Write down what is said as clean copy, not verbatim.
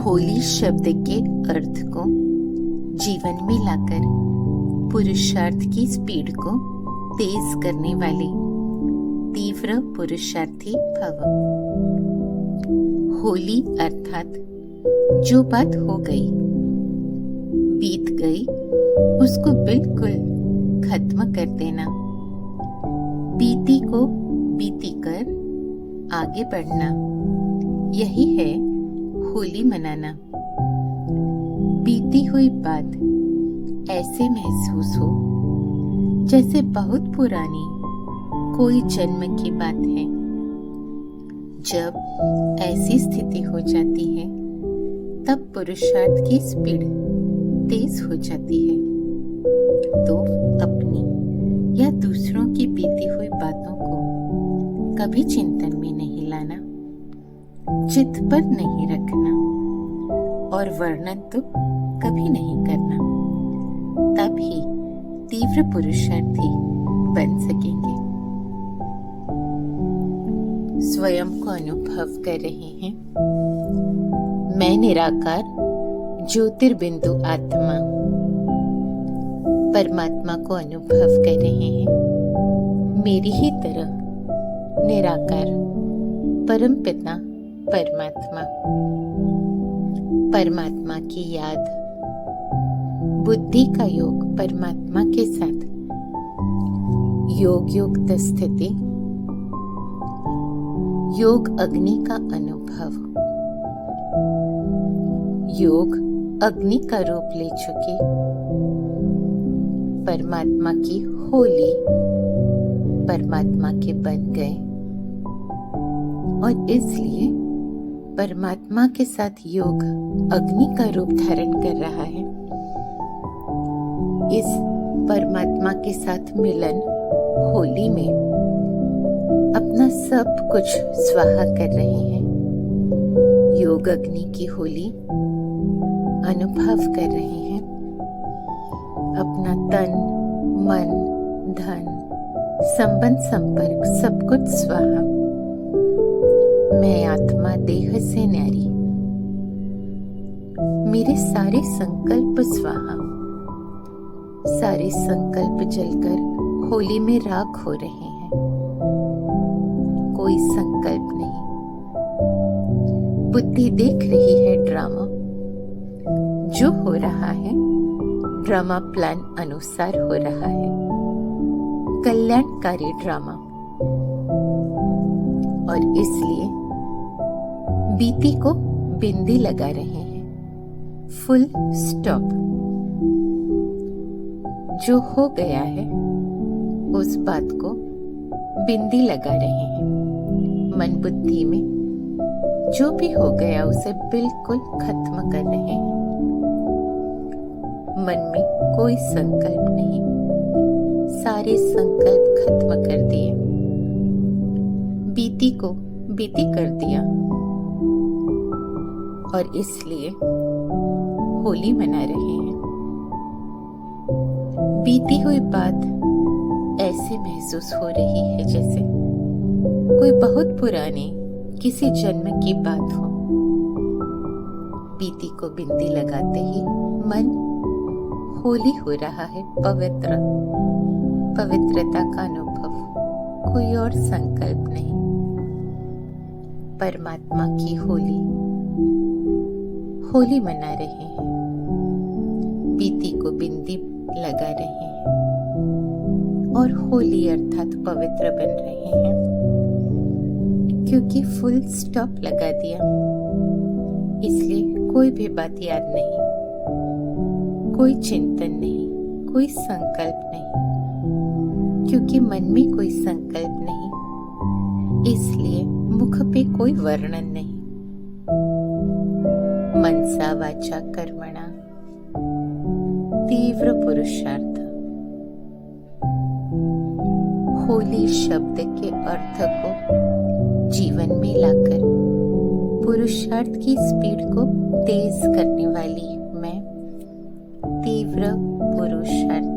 होली शब्द के अर्थ को जीवन में लाकर पुरुषार्थ की स्पीड को तेज करने वाले तीव्र पुरुषार्थी भव। होली अर्थात जो बात हो गई, बीत गई, उसको बिल्कुल खत्म कर देना। बीती को बीती कर आगे बढ़ना, यही है होली मनाना। बीती हुई बात ऐसे महसूस हो जैसे बहुत पुरानी कोई जन्म की बात है। जब ऐसी स्थिति हो जाती है तब पुरुषार्थ की स्पीड तेज हो जाती है। तो अपनी या दूसरों की बीती हुई बातों को कभी चिंतन में नहीं लाना, चित्त पर नहीं रखना और वर्णन तो कभी नहीं करना। तभी तीव्र पुरुषार्थी बन सकेंगे। स्वयं को अनुभव कर रहे हैं। मैं निराकार ज्योतिर्बिंदु आत्मा परमात्मा को अनुभव कर रहे हैं। मेरी ही तरह निराकार परमपिता परमात्मा, परमात्मा की याद, बुद्धि का योग परमात्मा के साथ, योग युक्त स्थिति, योग अग्नि का अनुभव। योग अग्नि का रूप ले चुकी परमात्मा की होली परमात्मा के बन गए और इसलिए परमात्मा के साथ योग अग्नि का रूप धारण कर रहा है। इस परमात्मा के साथ मिलन होली में अपना सब कुछ स्वाहा कर रहे हैं। योग अग्नि की होली अनुभव कर रहे हैं। अपना तन, मन, धन, संबंध, संपर्क सब कुछ स्वाहा। मैं आत्मा देह से न्यारी, मेरे सारे संकल्प स्वाहा। सारे संकल्प जलकर होली में राख हो रहे हैं। कोई संकल्प नहीं। बुद्धि देख रही है ड्रामा। जो हो रहा है ड्रामा प्लान अनुसार हो रहा है, कल्याणकारी ड्रामा। और इसलिए बीती को बिंदी लगा रहे हैं, फुल स्टॉप। जो हो गया है उस बात को बिंदी लगा रहे हैं। मन बुद्धि में जो भी हो गया उसे बिल्कुल खत्म कर रहे हैं। मन में कोई संकल्प नहीं, सारे संकल्प खत्म कर दिए। बीती को बीती कर दिया और इसलिए होली मना रहे हैं। बीती हुई बात ऐसे महसूस हो रही है जैसे कोई बहुत पुरानी किसी जन्म की बात हो। बीती को बिंदी लगाते ही मन होली हो रहा है, पवित्र, पवित्रता का अनुभव, कोई और संकल्प नहीं। परमात्मा की होली होली मना रहे हैं। बीती को बिंदी लगा रहे हैं और होली अर्थात पवित्र बन रहे हैं, क्योंकि फुल स्टॉप लगा दिया। इसलिए कोई भी बात याद नहीं, कोई चिंतन नहीं, कोई संकल्प नहीं। क्योंकि मन में कोई संकल्प नहीं, इसलिए मुख पे कोई वर्णन नहीं। मनसा वाचा कर्मणा तीव्र पुरुषार्थ। होली शब्द के अर्थ को जीवन में लाकर पुरुषार्थ की स्पीड को तेज करने वाली मैं तीव्र पुरुषार्थ।